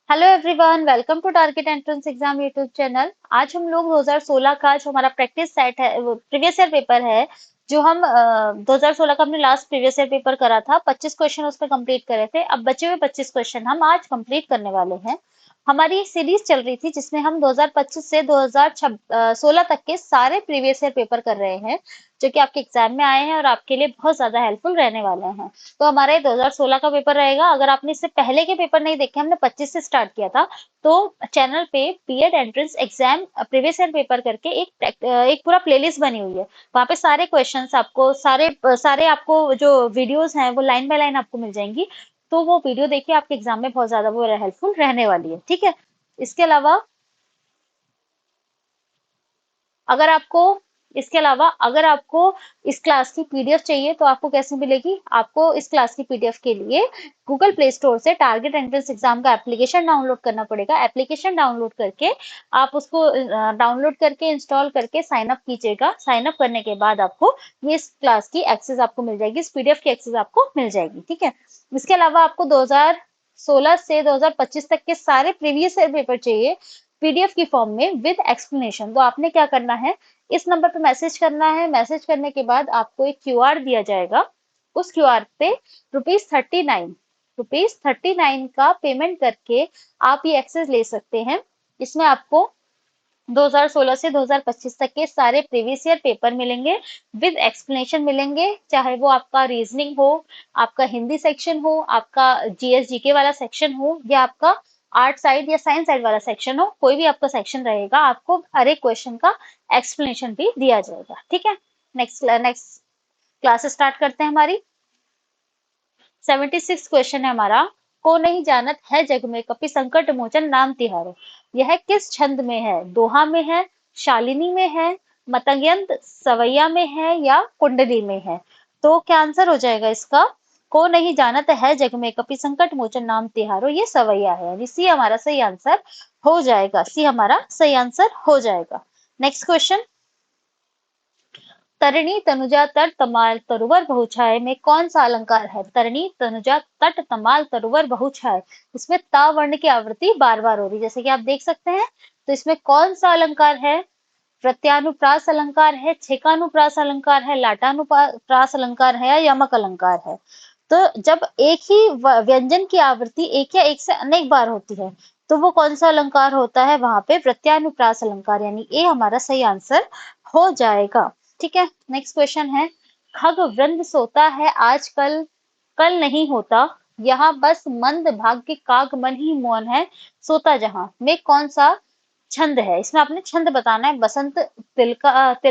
Hello everyone, welcome to target entrance exam YouTube channel. आज हम लोग 2016 का जो हमारा प्रैक्टिस सेट है, वो प्रीवियस ईयर पेपर है, जो हम 2016 का हमने लास्ट प्रीवियस ईयर पेपर करा था। 25 क्वेश्चन उस पर कंप्लीट करे थे। अब बचे हुए 25 क्वेश्चन हम आज कंप्लीट करने वाले हैं। हमारी सीरीज चल रही थी जिसमें हम 2025 से 2016 तक के सारे प्रीवियस ईयर पेपर कर रहे हैं, जो कि आपके एग्जाम में आए हैं और आपके लिए बहुत ज्यादा हेल्पफुल रहने वाले हैं। तो हमारा ये 2016 का पेपर रहेगा। अगर आपने इससे पहले के पेपर नहीं देखे, हमने 25 से स्टार्ट किया था, तो चैनल पे B Ed entrance exam previous year paper करके एक पूरा प्लेलिस्ट बनी हुई है। वहाँ पे सारे क्वेश्चंस आपको सारे आपको जो वीडियोस हैं वो लाइन बाय लाइन आपको मिल जाएंगी। तो वो वीडियो देखिए, आपके एग्जाम में बहुत ज्यादा वो हेल्पफुल रहने वाली है। ठीक है। इसके अलावा अगर आपको इसके अलावा अगर आपको इस क्लास की पीडीएफ चाहिए तो आपको कैसे मिलेगी? आपको इस क्लास की पीडीएफ के लिए गूगल प्ले स्टोर से टारगेट एंट्रेंस एग्जाम का एप्लीकेशन डाउनलोड करना पड़ेगा। एप्लीकेशन डाउनलोड करके आप उसको डाउनलोड करके इंस्टॉल करके साइन अप कीजिएगा। साइन अप करने के बाद आपको ये इस क्लास की एक्सेस आपको मिल जाएगी, इस पीडीएफ की एक्सेस आपको मिल जाएगी। ठीक है। इसके अलावा आपको 2016 से 2025 तक के सारे प्रीवियस ईयर पेपर चाहिए पीडीएफ की फॉर्म में विद एक्सप्लेनेशन। तो आपने क्या करना है, इस नंबर पे मैसेज करना है। मैसेज करने के बाद आपको एक क्यूआर दिया जाएगा। उस क्यूआर पे रुपीज 39 का पेमेंट करके आप ये एक्सेस ले सकते हैं। इसमें आपको 2016 से 2025 तक के सारे प्रीवियस ईयर पेपर मिलेंगे, विद एक्सप्लेनेशन मिलेंगे। चाहे वो आपका रीजनिंग हो, आपका हिंदी सेक्शन हो, आपका जीएस जीके वाला सेक्शन हो, या आपका आर्ट साइड या साइंस साइड वाला सेक्शन हो, कोई भी आपका सेक्शन रहेगा, आपको हर एक क्वेश्चन का एक्सप्लेनेशन भी दिया जाएगा। ठीक है। नेक्स्ट क्लास स्टार्ट करते हैं हमारी। 76 क्वेश्चन है हमारा। को नहीं जानत है जग में, कपि संकट मोचन नाम तिहारो। यह किस छंद में है? दोहा में है, शालिनी में है, मतंगयंत सवैया में है, या कुंडली में है? तो क्या आंसर हो जाएगा इसका? को नहीं जानत है जग में, कपि संकट मोचन नाम तिहारो, ये सवैया है, यानी सी हमारा सही आंसर हो जाएगा। सी हमारा सही आंसर हो जाएगा। Next question. तरणी तनुजा तट तमाल तरुवर बहुछाय में कौन सा अलंकार है? तरणी तनुजा तट तमाल तरुवर बहुछाय, इसमें ता वर्ण की आवृत्ति बार बार हो रही है, जैसे कि आप देख सकते हैं। तो इसमें कौन सा अलंकार है? प्रत्यानुप्रास अलंकार है, छेकानुप्रास अलंकार है, लाटानुप्रास अलंकार है, या यमक अलंकार है? तो जब एक ही व्यंजन की आवृत्ति एक या एक से अनेक बार होती है, तो वो कौन सा अलंकार होता है? वहां पे प्रत्यानुप्रास अलंकार, यानी ए हमारा सही आंसर हो जाएगा। ठीक है। नेक्स्ट क्वेश्चन है। खग वृंद सोता है आजकल, कल नहीं होता, यहाँ बस मंद भाग्य काग मन ही मौन है, सोता जहां में कौन सा छंद है? इसमें आपने छंद बताना है। बसंत तिल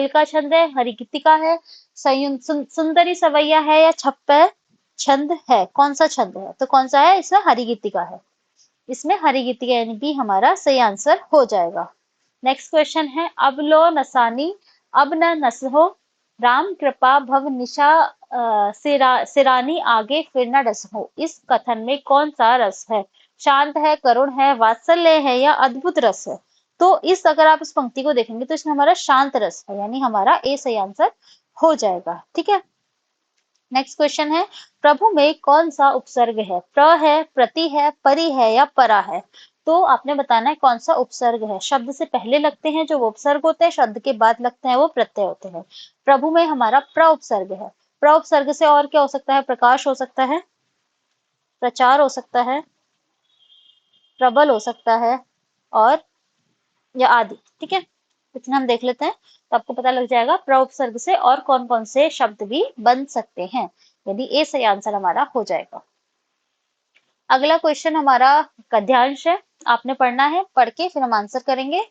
का छंद है, हरिगीतिका है, सुंदरी सवैया है, या छप्पर छंद है? कौन सा छंद है? तो कौन सा है इसमें? हरिगीतिका है। इसमें हरिगीतिका यानी भी हमारा सही आंसर हो जाएगा। नेक्स्ट क्वेश्चन है। अब लो नसानी अब न नसहो, राम कृपा भव निशा सिरानी आगे फिर न डसहो, इस कथन में कौन सा रस है? शांत है, करुण है, वात्सल्य है, या अद्भुत रस है? तो इस अगर आप इस पंक्ति को देखेंगे तो इसमें हमारा शांत रस है, यानी हमारा ए सही आंसर हो जाएगा। ठीक है। नेक्स्ट क्वेश्चन है। प्रभु में कौन सा उपसर्ग है? प्र है, प्रति है, परि है, या परा है? तो आपने बताना है कौन सा उपसर्ग है। शब्द से पहले लगते हैं जो वो उपसर्ग होते हैं, शब्द के बाद लगते हैं वो प्रत्यय होते हैं। प्रभु में हमारा प्र उपसर्ग है। प्र उपसर्ग से और क्या हो सकता है? प्रकाश हो सकता है, प्रचार हो सकता है, प्रबल हो सकता है, और या आदि। ठीक है। इतना हम देख लेते हैं तो आपको पता लग जाएगा प्र उपसर्ग से और कौन कौन से शब्द भी बन सकते हैं, यदि ए सही आंसर हमारा हो जाएगा। अगला क्वेश्चन हमारा गद्यांश है। आपने पढ़ना है, पढ़ के फिर हम आंसर करेंगे।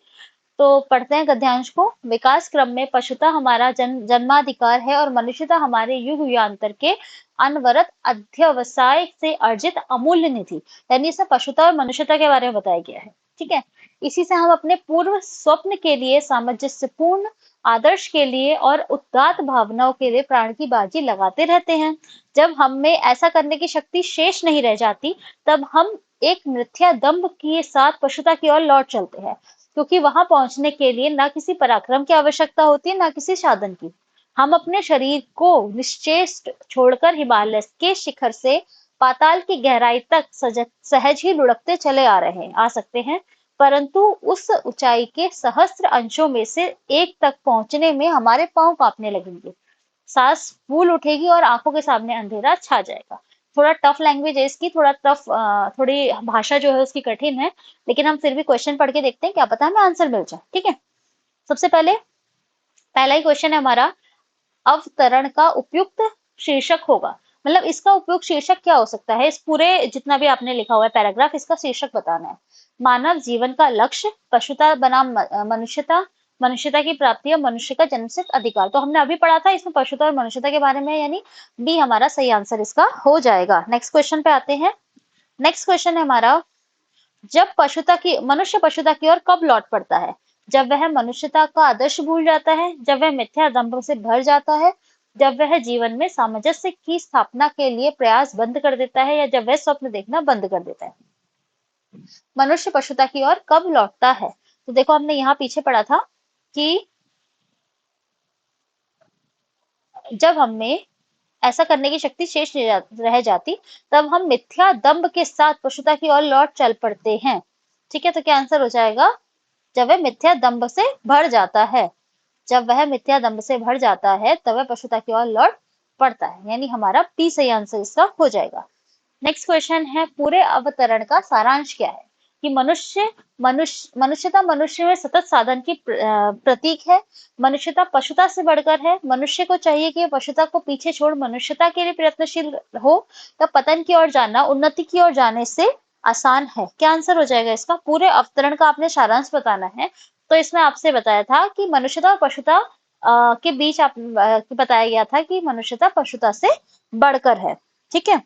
तो पढ़ते हैं गद्यांश को। विकास क्रम में पशुता हमारा जन्माधिकार है और मनुष्यता हमारे युग युगांतर के अनवरत अध्यवसाय से अर्जित अमूल्य निधि, यानी इसमें पशुता और मनुष्यता के बारे में बताया गया है। ठीक है। इसी से हम अपने पूर्व स्वप्न के लिए, सामंजस्यपूर्ण आदर्श के लिए और उदात्त भावनाओं के लिए प्राण की बाजी लगाते रहते हैं। जब हम में ऐसा करने की शक्ति शेष नहीं रह जाती, तब हम एक मिथ्या दंभ के साथ पशुता की ओर लौट चलते हैं, क्योंकि वहां पहुंचने के लिए ना किसी पराक्रम की आवश्यकता होती है, ना किसी साधन की। हम अपने शरीर को निश्चेष्ट छोड़कर हिमालय के शिखर से पाताल की गहराई तक सहज ही लुढ़कते चले आ सकते हैं, परंतु उस ऊंचाई के सहस्त्र अंशों में से एक तक पहुंचने में हमारे पांव कांपने लगेंगे, सांस फूल उठेगी और आंखों के सामने अंधेरा छा जाएगा। थोड़ा टफ लैंग्वेज है इसकी, थोड़ा टफ, थोड़ी भाषा जो है उसकी कठिन है, लेकिन हम फिर भी क्वेश्चन पढ़ के देखते हैं, क्या पता हमें आंसर मिल जाए। ठीक है, सबसे पहले पहला ही क्वेश्चन है हमारा, अवतरण का उपयुक्त शीर्षक होगा। मतलब इसका उपयुक्त शीर्षक क्या हो सकता है, इस पूरे जितना भी आपने लिखा हुआ है पैराग्राफ, इसका शीर्षक बताना है। मानव जीवन का लक्ष्य, पशुता बनाम मनुष्यता, मनुष्यता की प्राप्ति और मनुष्य का जन्मसिद्ध अधिकार। तो हमने अभी पढ़ा था इसमें पशुता और मनुष्यता के बारे में, यानी बी हमारा सही आंसर इसका हो जाएगा। नेक्स्ट क्वेश्चन पे आते हैं। नेक्स्ट क्वेश्चन है हमारा, जब मनुष्य पशुता की ओर कब लौट पड़ता है? जब वह मनुष्यता का आदर्श भूल जाता है, जब वह मिथ्या दंभ से भर जाता है, जब वह जीवन में सामंजस्य की स्थापना के लिए प्रयास बंद कर देता है, या जब वह स्वप्न देखना बंद कर देता है। मनुष्य पशुता की ओर कब लौटता है? तो देखो हमने यहाँ पीछे पढ़ा था कि जब हमें ऐसा करने की शक्ति शेष रह जाती, तब हम मिथ्या दंभ के साथ पशुता की ओर लौट चल पड़ते हैं। ठीक है, तो क्या आंसर हो जाएगा? जब वह मिथ्या दंभ से भर जाता है, जब वह मिथ्या दंभ से भर जाता है तब वह पशुता की ओर लौट पड़ता है, यानी हमारा पी सही आंसर इसका हो जाएगा। नेक्स्ट क्वेश्चन है, पूरे अवतरण का सारांश क्या है? कि मनुष्यता मनुष्य में सतत साधन की प्रतीक है, मनुष्यता पशुता से बढ़कर है, मनुष्य को चाहिए कि पशुता को पीछे छोड़ मनुष्यता के लिए प्रयत्नशील हो, तब पतन की ओर जाना उन्नति की ओर जाने से आसान है। क्या आंसर हो जाएगा इसका? पूरे अवतरण का आपने सारांश बताना है। तो इसमें आपसे बताया था कि मनुष्यता और पशुता के बीच बताया गया था कि मनुष्यता पशुता से बढ़कर है। ठीक है,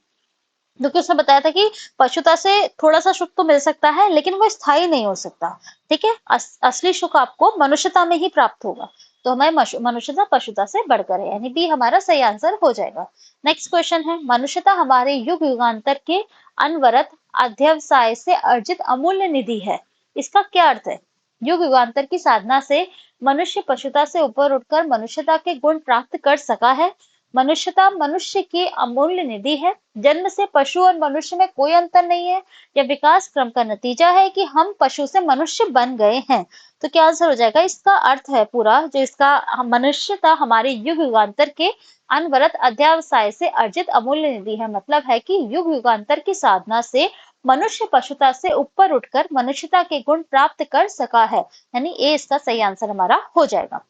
क्योंकि उसने बताया था कि पशुता से थोड़ा सा सुख तो मिल सकता है, लेकिन वो स्थायी नहीं हो सकता। ठीक है, असली सुख आपको मनुष्यता में ही प्राप्त होगा। तो हमारे मनुष्यता पशुता से बढ़कर है, यानी बी हमारा सही आंसर हो जाएगा। नेक्स्ट क्वेश्चन है, मनुष्यता हमारे युग युगांतर के अनवरत अध्यवसाय से अर्जित अमूल्य निधि है। इसका क्या अर्थ है? युग युगांतर की साधना से मनुष्य पशुता से ऊपर उठकर मनुष्यता के गुण प्राप्त कर सका है। मनुष्यता मनुष्य की अमूल्य निधि है। जन्म से पशु और मनुष्य में कोई अंतर नहीं है। यह विकास क्रम का नतीजा है कि हम पशु से मनुष्य बन गए हैं। तो क्या आंसर हो जाएगा? इसका अर्थ है पूरा जो इसका, मनुष्यता हमारे युग युगांतर के अनवरत अध्यावसाय से अर्जित अमूल्य निधि है। मतलब है कि युग युगांतर की साधना से मनुष्य पशुता से ऊपर उठकर मनुष्यता के गुण प्राप्त कर सका है, यानी ए इसका सही आंसर हमारा हो जाएगा।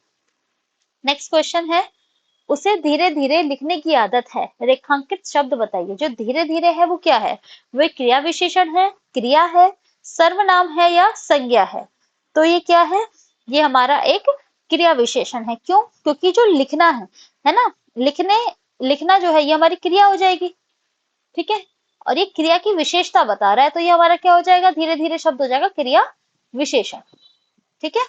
नेक्स्ट क्वेश्चन है, उसे धीरे धीरे लिखने की आदत है, रेखांकित शब्द बताइए। जो धीरे धीरे है वो क्या है? वो क्रिया विशेषण है, क्रिया है, सर्वनाम है या संज्ञा है? तो ये क्या है? ये हमारा एक क्रिया विशेषण है। क्यों? क्योंकि जो लिखना है ना, लिखना जो है ये हमारी क्रिया हो जाएगी। ठीक है, और ये क्रिया की विशेषता बता रहा है, तो ये हमारा क्या हो जाएगा? धीरे धीरे शब्द हो जाएगा क्रिया विशेषण। ठीक है,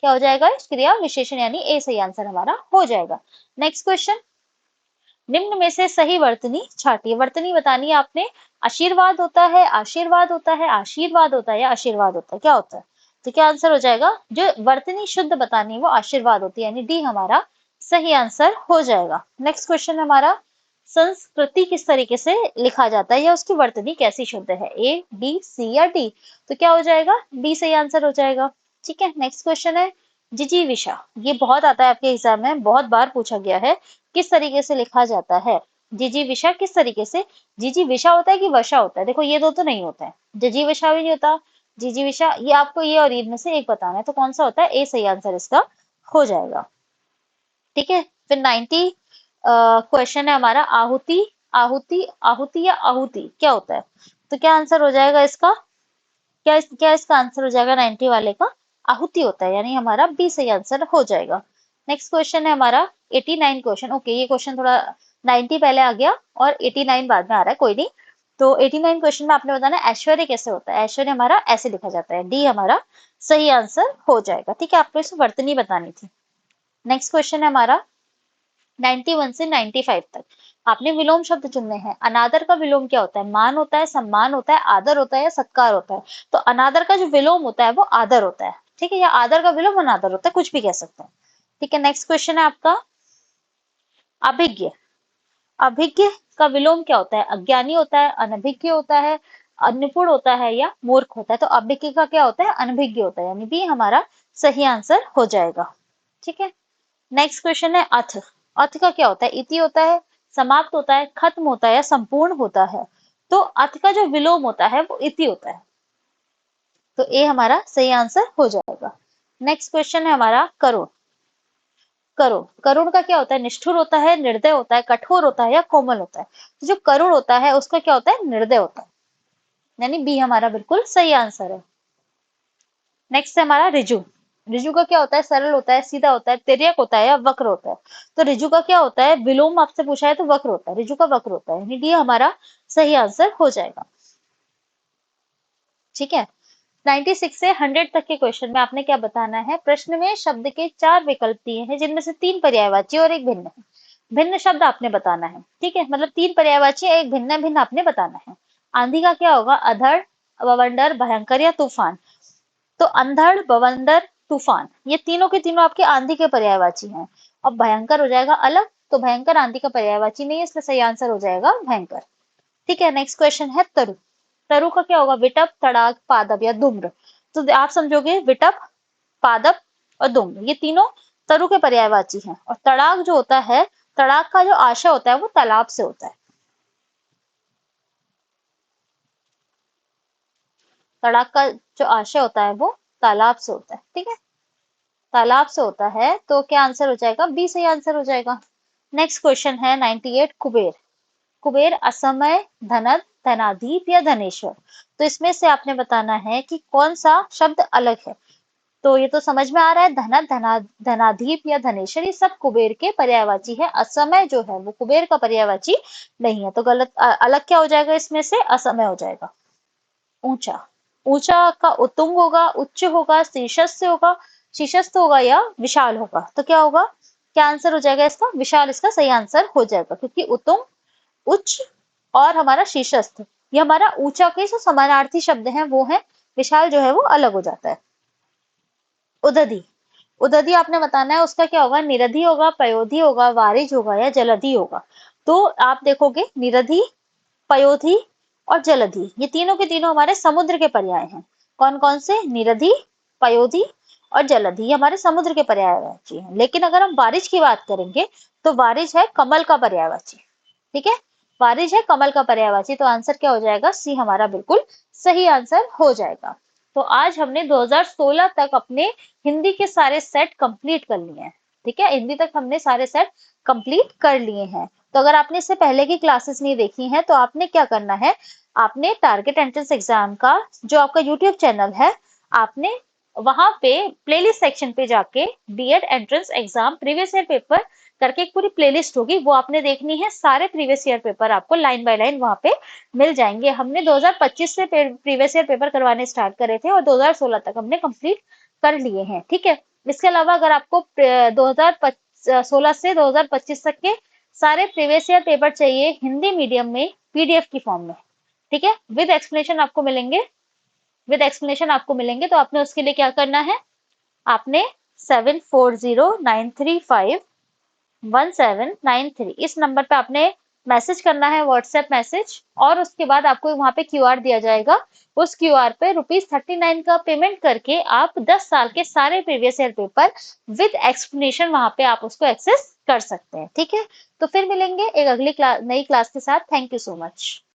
क्या हो जाएगा? क्रिया विशेषण, यानी ए सही आंसर हमारा हो जाएगा। नेक्स्ट क्वेश्चन, निम्न में से सही वर्तनी छाटिए। वर्तनी बतानी है आपने। आशीर्वाद होता है, आशीर्वाद होता है, आशीर्वाद होता है या आशीर्वाद होता है, क्या होता है? तो क्या आंसर हो जाएगा? जो वर्तनी शुद्ध बतानी है वो आशीर्वाद होती है, यानी डी हमारा सही आंसर हो जाएगा। नेक्स्ट क्वेश्चन हमारा, संस्कृति किस तरीके से लिखा जाता है या उसकी वर्तनी कैसी शुद्ध है? ए, बी, सी या डी? तो क्या हो जाएगा? बी सही आंसर हो जाएगा। ठीक है, नेक्स्ट क्वेश्चन है, जिजीविषा। ये बहुत आता है आपके एग्जाम में, बहुत बार पूछा गया है। किस तरीके से लिखा जाता है? जिजीविषा किस तरीके से? जिजीविषा होता है कि वशा होता है? देखो ये दो तो नहीं होता है, जिजीविषा भी नहीं होता, जिजीविषा, ये आपको ये और इनमें से एक बताना है, तो कौन सा होता है? ए सही आंसर इसका हो जाएगा। ठीक है, फिर 90 क्वेश्चन है हमारा, आहुति। आहुति, आहुति या आहुति क्या होता है? तो क्या आंसर हो जाएगा इसका? क्या इसका आंसर हो जाएगा 90 वाले का? आहुति होता है, यानी हमारा बी सही आंसर हो जाएगा। नेक्स्ट क्वेश्चन है हमारा 89 क्वेश्चन। ओके, ये क्वेश्चन थोड़ा 90 पहले आ गया और 89 बाद में आ रहा है, कोई नहीं। तो 89 क्वेश्चन में आपने बताना ऐश्वर्य कैसे होता है। ऐश्वर्य हमारा ऐसे लिखा जाता है, डी हमारा सही आंसर हो जाएगा। ठीक है, आपको इसमें वर्तनी बतानी थी। नेक्स्ट क्वेश्चन है हमारा 91 से 95 तक। आपने विलोम शब्द चुनने हैं। अनादर का विलोम क्या होता है? मान होता है, सम्मान होता है, आदर होता है या सत्कार होता है? तो अनादर का जो विलोम होता है वो आदर होता है। ठीक है, या आदर का विलोम अनादर होता है, कुछ भी कह सकते हैं। ठीक है, नेक्स्ट क्वेश्चन है आपका, अभिज्ञ। अभिज्ञ का विलोम क्या होता है? अज्ञानी होता है, अनभिज्ञ होता है, अनिपुण होता है या मूर्ख होता है? तो अभिज्ञ का क्या होता है? अनभिज्ञ होता है, यानी बी हमारा सही आंसर हो जाएगा। ठीक है, नेक्स्ट क्वेश्चन है अथ। अथ का क्या होता है? इति होता है, समाप्त होता है, खत्म होता है या संपूर्ण होता है? तो अथ का जो विलोम होता है वो इति होता है, तो ए हमारा सही आंसर हो जाएगा। नेक्स्ट क्वेश्चन है हमारा करुण। करुण, करुण का क्या होता है? निष्ठुर होता है, निर्दय होता है, कठोर होता है या कोमल होता है? तो जो करुण होता है उसका क्या होता है? निर्दय होता है, यानी बी हमारा बिल्कुल सही आंसर है। नेक्स्ट है हमारा ऋजु। ऋजु का क्या होता है? सरल होता है, सीधा होता है, तिर्यक होता है या वक्र होता है? तो ऋजु का क्या होता है? विलोम आपसे पूछा है तो वक्र होता है, ऋजु का वक्र होता है, यानी डी हमारा सही आंसर हो जाएगा। ठीक है, 96 से 100 तक के क्वेश्चन में आपने क्या बताना है? प्रश्न में शब्द के 4 विकल्प दिए हैं, जिनमें से 3 पर्यायवाची और एक भिन्न है। भिन्न शब्द आपने बताना है, ठीक है, मतलब 3 पर्यायवाची, एक भिन्न भिन्न आपने बताना है। आंधी का क्या होगा? अधड़, बवंडर, भयंकर या तूफान? तो अंधड़, बवंडर, तूफान, ये तीनों के तीनों आपके आंधी के पर्यायवाची हैं। अब भयंकर हो जाएगा अलग, तो भयंकर आंधी का पर्यायवाची नहीं है, इसलिए सही आंसर हो जाएगा भयंकर। ठीक है, नेक्स्ट क्वेश्चन है तरु। तरु का क्या होगा? विटप, तड़ाक, पादप या धूम्र? तो आप समझोगे विटप, पादप और धूम्र, ये तीनों तरु के पर्यायवाची हैं। और तड़ाक जो होता है, तड़ाक का जो आशय होता है वो तालाब से होता है। तड़ाक का जो आशय होता है वो तालाब से होता है। ठीक है, तालाब से होता है, तो क्या आंसर हो जाएगा? बी सही आंसर हो जाएगा। नेक्स्ट क्वेश्चन है 98 कुबेर। कुबेर असमय, धनद, धनाधीप या धनेश्वर? तो इसमें से आपने बताना है कि कौन सा शब्द अलग है। तो ये तो समझ में आ रहा है, धनद, धनाधीप या धनेश्वर, ये सब कुबेर के पर्यायवाची है। असमय जो है वो कुबेर का पर्यायवाची नहीं है, तो गलत, अलग क्या हो जाएगा इसमें से? असमय हो जाएगा। ऊंचा, ऊंचा का उत्तुंग होगा, उच्च होगा, शीर्षस्थ होगा, शीर्षस्थ होगा या विशाल होगा? तो क्या होगा? क्या आंसर हो जाएगा इसका? विशाल इसका सही आंसर हो जाएगा, क्योंकि उत्तुंग, उच्च और हमारा शीर्षस्थ, ये हमारा ऊंचा के जो समानार्थी शब्द हैं वो है, विशाल जो है वो अलग हो जाता है। उदधि, उदधि आपने बताना है उसका क्या होगा? निरधि होगा, पयोधि होगा, वारिज होगा या जलधि होगा? तो आप देखोगे निरधि, पयोधि और जलधि, ये तीनों के तीनों हमारे समुद्र के पर्याय हैं। कौन कौन से? निरधि, पयोधि और जलधि, ये हमारे समुद्र के पर्यायवाची हैं। लेकिन अगर हम वारिज की बात करेंगे तो वारिज है कमल का पर्यायवाची। ठीक है, वारिज है कमल का पर्यायवाची, तो आंसर क्या हो जाएगा? सी हमारा बिल्कुल सही आंसर हो जाएगा। तो आज हमने 2016 तक अपने हिंदी के सारे सेट कंप्लीट कर लिए हैं। ठीक है, हिंदी तक हमने सारे सेट कंप्लीट कर लिए हैं। तो अगर आपने इससे पहले की क्लासेस नहीं देखी हैं तो आपने क्या करना है? आपने टारगेट एंट्रेंस एग्जाम का जो आपका यूट्यूब चैनल है, आपने वहां पे प्लेलिस्ट सेक्शन पे जाके B Ed entrance exam previous year paper करके एक पूरी प्लेलिस्ट होगी, वो आपने देखनी है। सारे प्रीवियस ईयर पेपर आपको लाइन बाय लाइन वहां पे मिल जाएंगे। हमने 2025 से प्रीवियस ईयर पेपर करवाने स्टार्ट करे थे और 2016 तक हमने कंप्लीट कर लिए हैं। ठीक है, इसके अलावा अगर आपको 2016 से 2025 तक के सारे प्रीवियस ईयर पेपर चाहिए हिंदी मीडियम में पीडीएफ की फॉर्म में, ठीक है, विद एक्सप्लेनेशन आपको मिलेंगे, विद एक्सप्लेनेशन आपको मिलेंगे, तो आपने उसके लिए क्या करना है? आपने 7409351793 इस नंबर पे आपने मैसेज करना है, व्हाट्सएप मैसेज, और उसके बाद आपको वहां पे क्यूआर दिया जाएगा। उस क्यूआर पे ₹39 का पेमेंट करके आप 10 साल के सारे previous year paper with explanation वहां पे आप उसको एक्सेस कर सकते हैं। ठीक है, तो फिर मिलेंगे एक अगली नई क्लास के साथ। Thank you so much.